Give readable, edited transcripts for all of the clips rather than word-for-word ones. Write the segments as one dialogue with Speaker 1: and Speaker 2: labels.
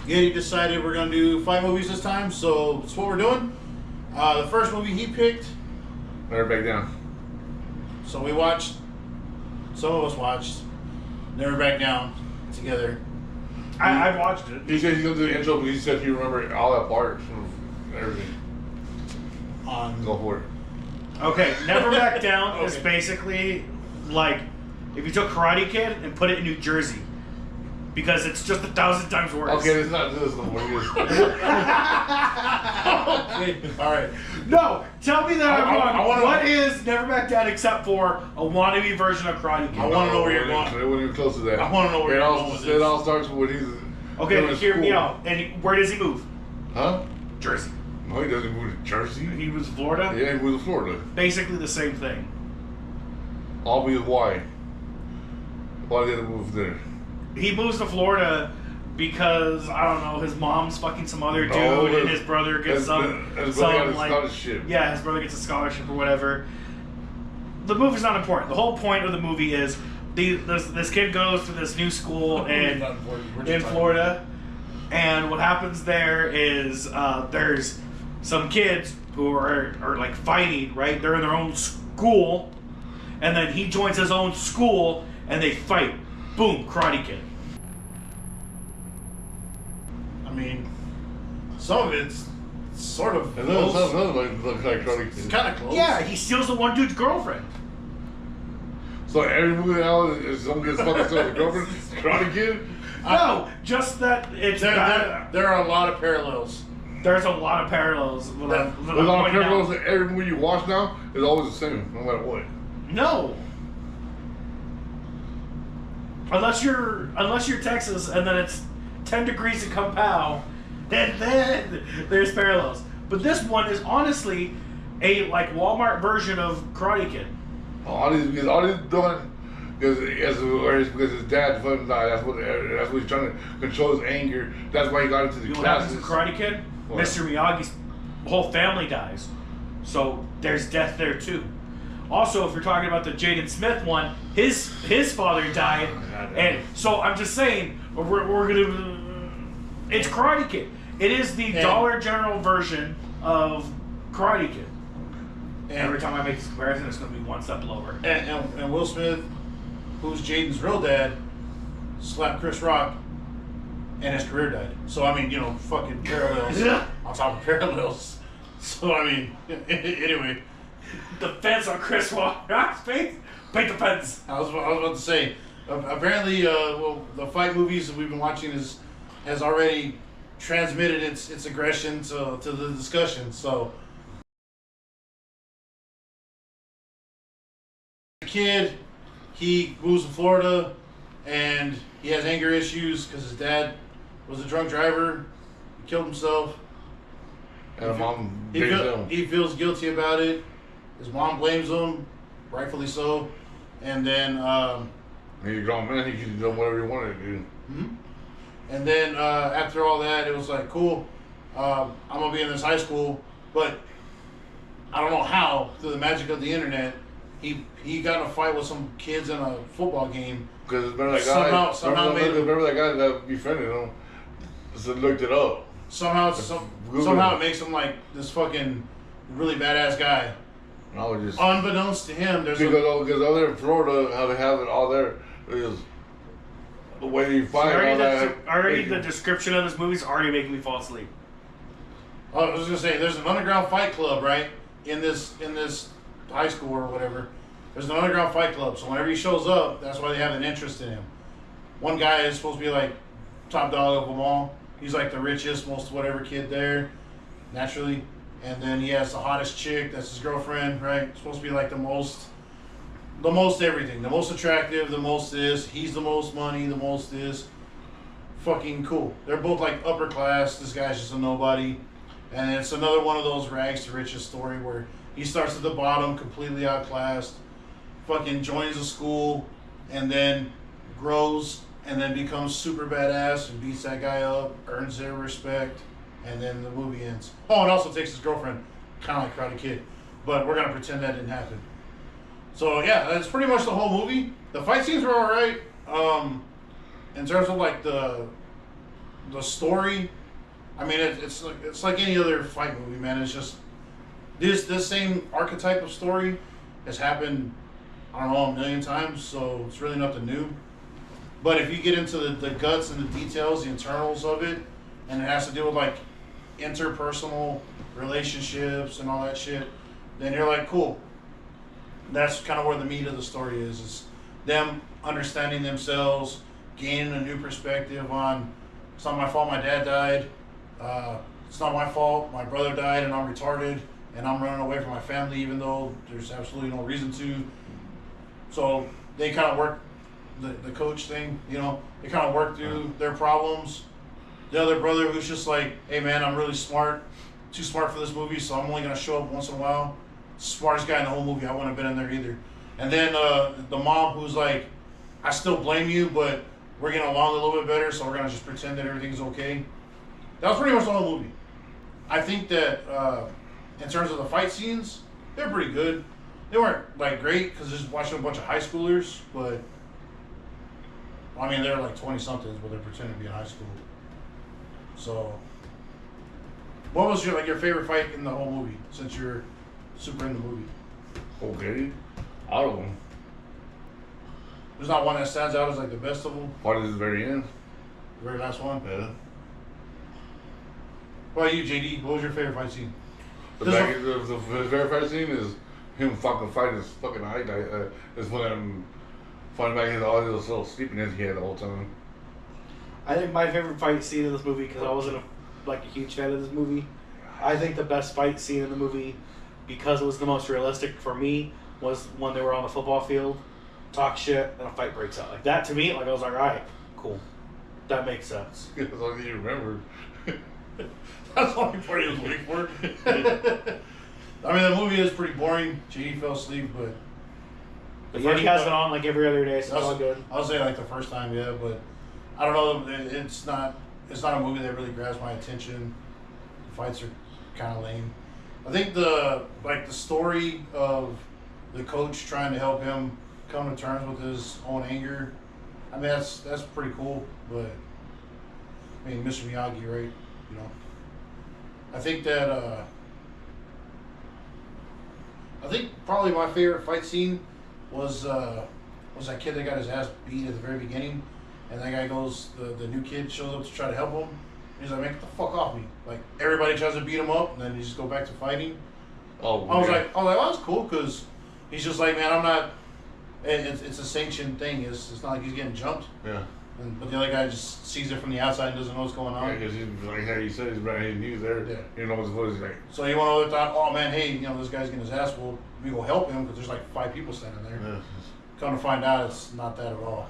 Speaker 1: Yedy decided we're going to do 5 movies this time, so that's what we're doing. The first movie he picked.
Speaker 2: Never Back Down.
Speaker 1: So we watched, some of us watched Never Back Down together.
Speaker 3: I watched it.
Speaker 2: He said he's going to do the intro, but he said he remembered all that parts and everything. Go for it.
Speaker 3: Okay, Never Back Down is
Speaker 1: Okay.
Speaker 3: basically like if you took Karate Kid and put it in New Jersey. Because it's just 1,000 times worse.
Speaker 2: Okay, it's not this no more.
Speaker 1: Okay, all right.
Speaker 3: No, tell me that I'm wrong.
Speaker 1: I wanna
Speaker 3: What
Speaker 1: know.
Speaker 3: is Never Back Down except for a wannabe version of Karate Kid?
Speaker 1: I want to know where you're going.
Speaker 2: It wasn't even close to that.
Speaker 1: I want to know where
Speaker 2: It
Speaker 1: you're
Speaker 2: all,
Speaker 1: going with
Speaker 2: it
Speaker 1: this.
Speaker 2: all starts with he's.
Speaker 3: Okay,
Speaker 2: going to
Speaker 3: hear me
Speaker 2: school.
Speaker 3: out. And where does he move?
Speaker 2: Huh?
Speaker 3: Jersey.
Speaker 2: No, he doesn't move to Jersey.
Speaker 3: He was Florida?
Speaker 2: Yeah, he moved to Florida.
Speaker 3: Basically the same thing.
Speaker 2: Obvious why. Why did he move there?
Speaker 3: He moves to Florida because, I don't know, his mom's fucking some other dude
Speaker 2: No,
Speaker 3: and his brother gets
Speaker 2: his brother got a scholarship.
Speaker 3: Yeah, his brother gets a scholarship or whatever. The movie's not important. The whole point of the movie is this kid goes to this new school in Florida, and what happens there is there's some kids who are like fighting, right? They're in their own school, and then he joins his own school and they fight. Boom, Karate Kid.
Speaker 1: I mean, some of it's sort of
Speaker 2: And then
Speaker 1: close.
Speaker 2: some other looks like Karate
Speaker 1: It's
Speaker 2: Kid.
Speaker 1: kind of close.
Speaker 3: Yeah, he steals the one dude's girlfriend.
Speaker 2: So every movie now is someone gets fucking with a girlfriend. Karate Kid.
Speaker 3: No, just that it's
Speaker 1: There are a lot of parallels.
Speaker 3: there's a lot of parallels.
Speaker 2: There's a lot of parallels that every movie you watch now is always the same, no matter what.
Speaker 3: No. Unless you're Texas and then it's 10 degrees in Kapow, then there's parallels. But this one is honestly a like Walmart version of Karate Kid.
Speaker 2: All he's doing because his dad fucking died. That's what he's trying to control his anger. That's why he got into the
Speaker 3: You know what happens
Speaker 2: classes.
Speaker 3: in Karate Kid?
Speaker 2: What?
Speaker 3: Mr. Miyagi's whole family dies. So there's death there too. Also, if you're talking about the Jaden Smith one, his father died, and so I'm just saying we're gonna. It's Karate Kid. It is the Dollar General version of Karate Kid. And every time I make this comparison, it's gonna be one step lower.
Speaker 1: And Will Smith, who's Jaden's real dad, slapped Chris Rock, and his career died. So I mean, fucking parallels on top of parallels. So I mean, anyway.
Speaker 3: The fence on Chris Rock's face? Paint the fence.
Speaker 1: I was about to say, apparently, the fight movies that we've been watching has already transmitted its aggression to the discussion. So, the kid, he moves to Florida, and he has anger issues because his dad was a drunk driver. He killed himself.
Speaker 2: And his mom blames him.
Speaker 1: He feels guilty about it. His mom blames him, rightfully so. And then,
Speaker 2: He's a grown man. He can do whatever he wanted to do.
Speaker 1: and then after all that, it was like, cool. I'm gonna be in this high school, but I don't know how, through the magic of the internet, he got in a fight with some kids in a football game.
Speaker 2: Because remember that guy? Remember that guy that befriended him? So looked it up.
Speaker 1: Somehow it makes him like this fucking really badass guy.
Speaker 2: I was just
Speaker 1: Unbeknownst to him, there's
Speaker 2: because over there in Florida, how they have it all there is the way you fight.
Speaker 3: Already the description of this movie is already making me fall asleep.
Speaker 1: I was gonna say there's an underground fight club right in this high school or whatever. There's an underground fight club, so whenever he shows up, that's why they have an interest in him. One guy is supposed to be like top dog of them all. He's like the richest, most whatever kid there, naturally. And then he has the hottest chick, that's his girlfriend, right? Supposed to be like the most everything. The most attractive, the most this. He's the most money, the most this. Fucking cool. They're both like upper class. This guy's just a nobody. And it's another one of those rags to riches story where he starts at the bottom, completely outclassed, fucking joins a school, and then grows, and then becomes super badass and beats that guy up, earns their respect. And then the movie ends. Oh, and also takes his girlfriend, kind of like Karate Kid. But we're going to pretend that didn't happen. So, yeah, that's pretty much the whole movie. The fight scenes were alright. In terms of, like, the the story, I mean, it's like any other fight movie, man. It's just this same archetype of story has happened, I don't know, a million times, so it's really nothing new. But if you get into the guts and the details, the internals of it, and it has to do with like interpersonal relationships and all that shit, then you're like, cool. That's kind of where the meat of the story is them understanding themselves, gaining a new perspective on, it's not my fault my dad died, it's not my fault my brother died and I'm retarded and I'm running away from my family even though there's absolutely no reason to. So they kind of work the coach thing, you know, they kind of work through their problems. The other brother who's just like, hey man, I'm really smart, too smart for this movie, so I'm only going to show up once in a while. Smartest guy in the whole movie, I wouldn't have been in there either. And then the mom who's like, I still blame you, but we're getting along a little bit better, so we're going to just pretend that everything's okay. That was pretty much the whole movie. I think that in terms of the fight scenes, they're pretty good. They weren't like great because just watching a bunch of high schoolers, but I mean they're like 20-somethings, but they're pretending to be in high school. So, what was your favorite fight in the whole movie since you're super into the movie?
Speaker 2: Okay, all of them.
Speaker 1: There's not one that stands out as like the best of them.
Speaker 2: Part of the very end.
Speaker 1: The very last one.
Speaker 2: Yeah.
Speaker 1: What about you, JD? What was your favorite fight scene?
Speaker 2: The very first scene is him fucking fighting his fucking eye guy. Is when I'm finding back all those little sleepiness he had the whole time.
Speaker 3: I think my favorite fight scene in this movie, because I wasn't a huge fan of this movie, I think the best fight scene in the movie, because it was the most realistic for me, was when they were on the football field, talk shit, and a fight breaks out. Like that to me, like I was like, all right, cool, that makes sense.
Speaker 2: As long as you remember.
Speaker 1: That's the only part he was waiting for. I mean, the movie is pretty boring. JD fell asleep, but
Speaker 3: Yedy has it on like every other day, so it's all good.
Speaker 1: I would say like the first time, yeah, but I don't know. It's not a movie that really grabs my attention. The fights are kind of lame. I think the story of the coach trying to help him come to terms with his own anger. I mean, that's pretty cool. But I mean, Mr. Miyagi, right? You know, I think that I think probably my favorite fight scene was that kid that got his ass beat at the very beginning, and that guy goes, the new kid shows up to try to help him. He's like, man, get the fuck off me. Like, everybody tries to beat him up, and then you just go back to fighting.
Speaker 2: Oh,
Speaker 1: I was like, oh, that's cool, because he's just like, man, I'm not, it's a sanctioned thing. It's not like he's getting jumped.
Speaker 2: Yeah.
Speaker 1: But the other guy just sees it from the outside and doesn't know what's going on.
Speaker 2: Yeah, because he's like how you said, he's right. He was there.
Speaker 1: Yeah.
Speaker 2: You know what he's like.
Speaker 1: So he went over thought, oh man, hey, you know, this guy's getting his ass whooped. We go help him because there's like 5 people standing there.
Speaker 2: Yeah.
Speaker 1: Come to find out, it's not that at all.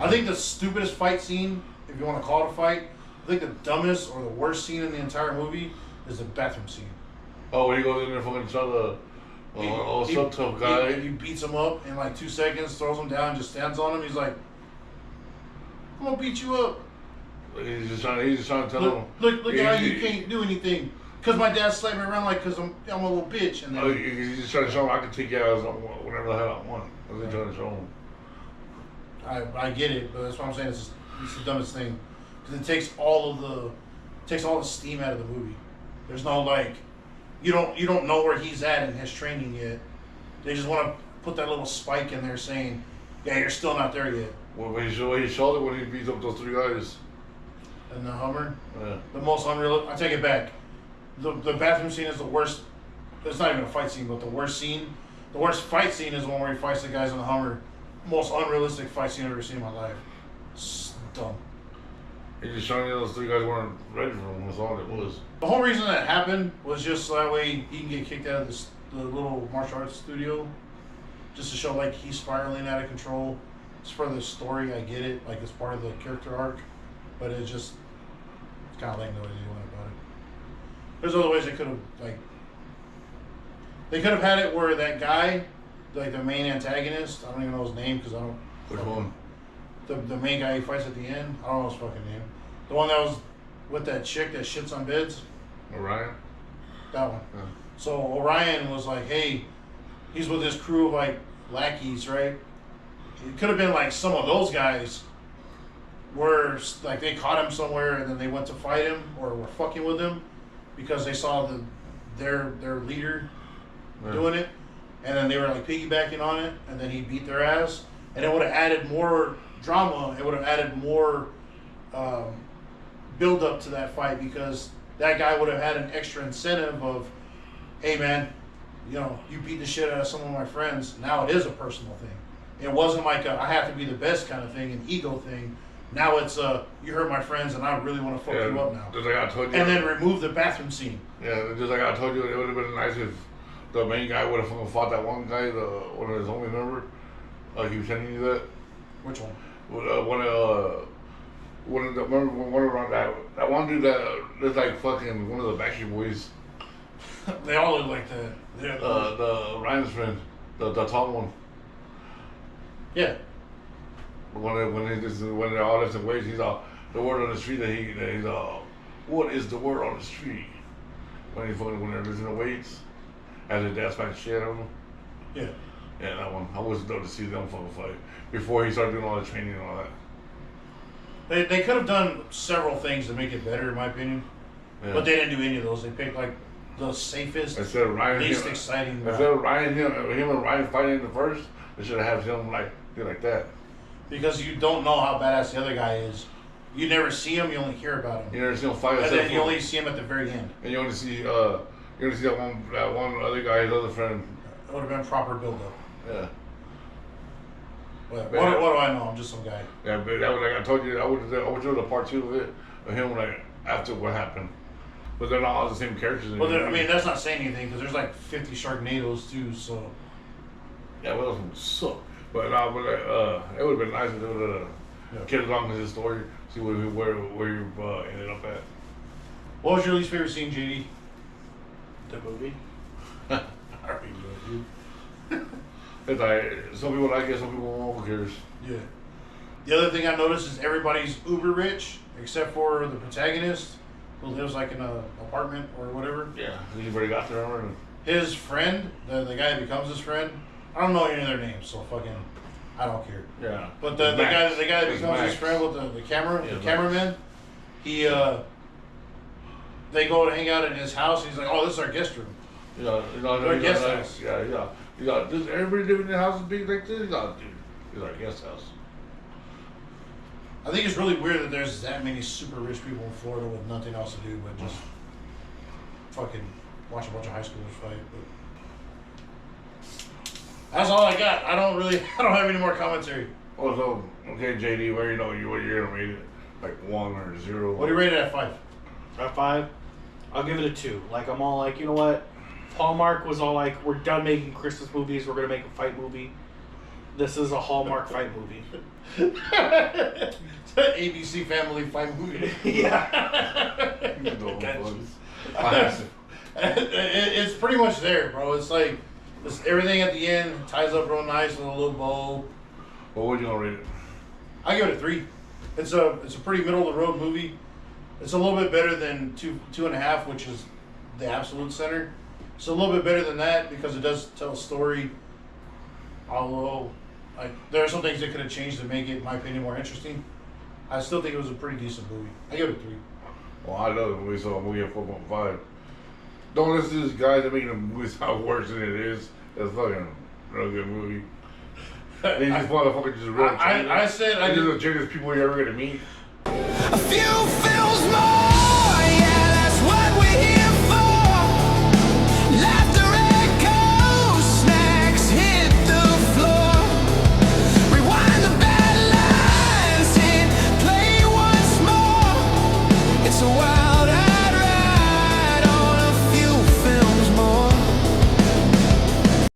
Speaker 1: I think the stupidest fight scene, if you want to call it a fight, I think the dumbest or the worst scene in the entire movie is the bathroom scene.
Speaker 2: Oh, when he goes in there fucking trying to some tough guy.
Speaker 1: He beats him up in like 2 seconds, throws him down, just stands on him. He's like, I'm gonna beat you up.
Speaker 2: He's just trying to tell him.
Speaker 1: Look at how you can't do anything. Cause my dad slapped me around like, cause I'm a little bitch. And then,
Speaker 2: he's just trying to show him I can take you out whenever the hell I want. That's what he's trying to show him.
Speaker 1: I get it, but that's what I'm saying. It's the dumbest thing, because it takes all the steam out of the movie. There's no like, you don't know where he's at in his training yet. They just want to put that little spike in there saying, yeah, you're still not there yet.
Speaker 2: Well, he showed it when he beats up those 3 guys.
Speaker 1: And the Hummer,
Speaker 2: yeah.
Speaker 1: The most unreal. I take it back. The bathroom scene is the worst. It's not even a fight scene, but the worst scene. The worst fight scene is the one where he fights the guys in the Hummer. Most unrealistic fight scene I've ever seen in my life. It's dumb.
Speaker 2: He just showing you those 3 guys weren't ready for him. That's all it was.
Speaker 1: The whole reason that happened was just so that way he can get kicked out of the little martial arts studio, just to show like he's spiraling out of control. It's for the story, I get it, like it's part of the character arc, but it's kind of like no way they went about it. There's other ways they could have had it where that guy, like the main antagonist, I don't even know his name because I don't.
Speaker 2: Which one?
Speaker 1: The main guy he fights at the end, I don't know his fucking name. The one that was with that chick that shits on beds.
Speaker 2: Orion?
Speaker 1: That one.
Speaker 2: Yeah.
Speaker 1: So Orion was like, hey, he's with this crew of like lackeys, right? It could have been like some of those guys where like they caught him somewhere and then they went to fight him or were fucking with him because they saw their leader doing it, and then they were like piggybacking on it, and then he beat their ass, and it would have added more drama. It would have added more build up to that fight because that guy would have had an extra incentive of, hey man, you know, you beat the shit out of some of my friends. Now it is a personal thing. It wasn't like I have to be the best kind of thing, an ego thing. Now it's you hurt my friends and I really want to fuck you up now.
Speaker 2: Just like I told you.
Speaker 1: And then remove the bathroom scene.
Speaker 2: Yeah, just like I told you, it would have been nice if the main guy would have fucking fought that one guy, one of his homies, remember? He was telling you that.
Speaker 1: Which one?
Speaker 2: One around that one dude that looks like fucking one of the Backstreet Boys.
Speaker 1: They all look like that.
Speaker 2: The Ryan's friend, the tall one.
Speaker 1: Yeah.
Speaker 2: When they're all lifting weights, he's all the word on the street that he's all. What is the word on the street? When they're lifting the weights, as his dad smacks shit out of him.
Speaker 1: Yeah.
Speaker 2: Yeah, that one. I was dope to see them fucking fight before he started doing all the training and all that.
Speaker 1: They could have done several things to make it better, in my opinion. Yeah. But they didn't do any of those. They picked like the safest, least exciting.
Speaker 2: Instead of him and Ryan fighting in the first, they should have had him do like that.
Speaker 1: Because you don't know how badass the other guy is. You never see him. You only hear about him.
Speaker 2: You never see him fight.
Speaker 1: And then you only see him at the very end.
Speaker 2: And you only see that one other guy, his other friend.
Speaker 1: It would have been proper build up.
Speaker 2: Yeah.
Speaker 1: But what do I know? I'm just some guy.
Speaker 2: Yeah, but that was like I told you. I would do the part 2 of it of him after what happened. But they're not all the same characters.
Speaker 1: Well, I mean that's not saying anything because there's like 50 Sharknadoes too. So.
Speaker 2: Yeah, well, that suck. But it would have been nice if they would have kept along with his story, see where you ended up at.
Speaker 1: What was your least favorite scene, JD?
Speaker 3: The movie.
Speaker 1: I already know, dude.
Speaker 2: It's like some people like it, some people won't. Who cares?
Speaker 1: Yeah. The other thing I noticed is everybody's uber rich except for the protagonist who lives like in an apartment or whatever.
Speaker 2: Yeah, he's already got there. Remember?
Speaker 1: His friend, the guy that becomes his friend. I don't know any of their names, so fucking, I don't care.
Speaker 2: Yeah.
Speaker 1: But the guy that becomes his friend with the cameraman, they go to hang out in his house. And he's like, "Oh, this is our guest room." Our guest house.
Speaker 2: Yeah. Does everybody live in the house big like this? Dude, it's our guest house.
Speaker 1: I think it's really weird that there's that many super rich people in Florida with nothing else to do but just fucking watch a bunch of high schoolers fight. But that's all I got. I don't have any more commentary.
Speaker 2: Oh, so okay, JD, where what you're gonna rate it? Like 1 or 0?
Speaker 1: What do you rate it at 5?
Speaker 3: At 5, I'll give it a 2. Like I'm all like, you know what? Hallmark was all like, we're done making Christmas movies. We're gonna make a fight movie. This is a Hallmark fight movie.
Speaker 1: It's an ABC Family fight movie.
Speaker 3: Yeah.
Speaker 1: It's pretty much there, bro. It's like everything at the end ties up real nice with a little bow.
Speaker 2: What would you gonna rate it?
Speaker 1: I give it a 3. It's a pretty middle of the road movie. It's a little bit better than 2.5, which is the absolute center. It's a little bit better than that because it does tell a story. Although, there are some things that could have changed to make it, in my opinion, more interesting. I still think it was a pretty decent movie. I give it a 3.
Speaker 2: Well, I love the movie, so I'm gonna give it 4.5. Don't listen to this guy that making the movie sound worse than it is. It's fucking a real good movie. These motherfuckers just real.
Speaker 1: I said
Speaker 2: these are the greatest people you're ever gonna meet.
Speaker 4: A few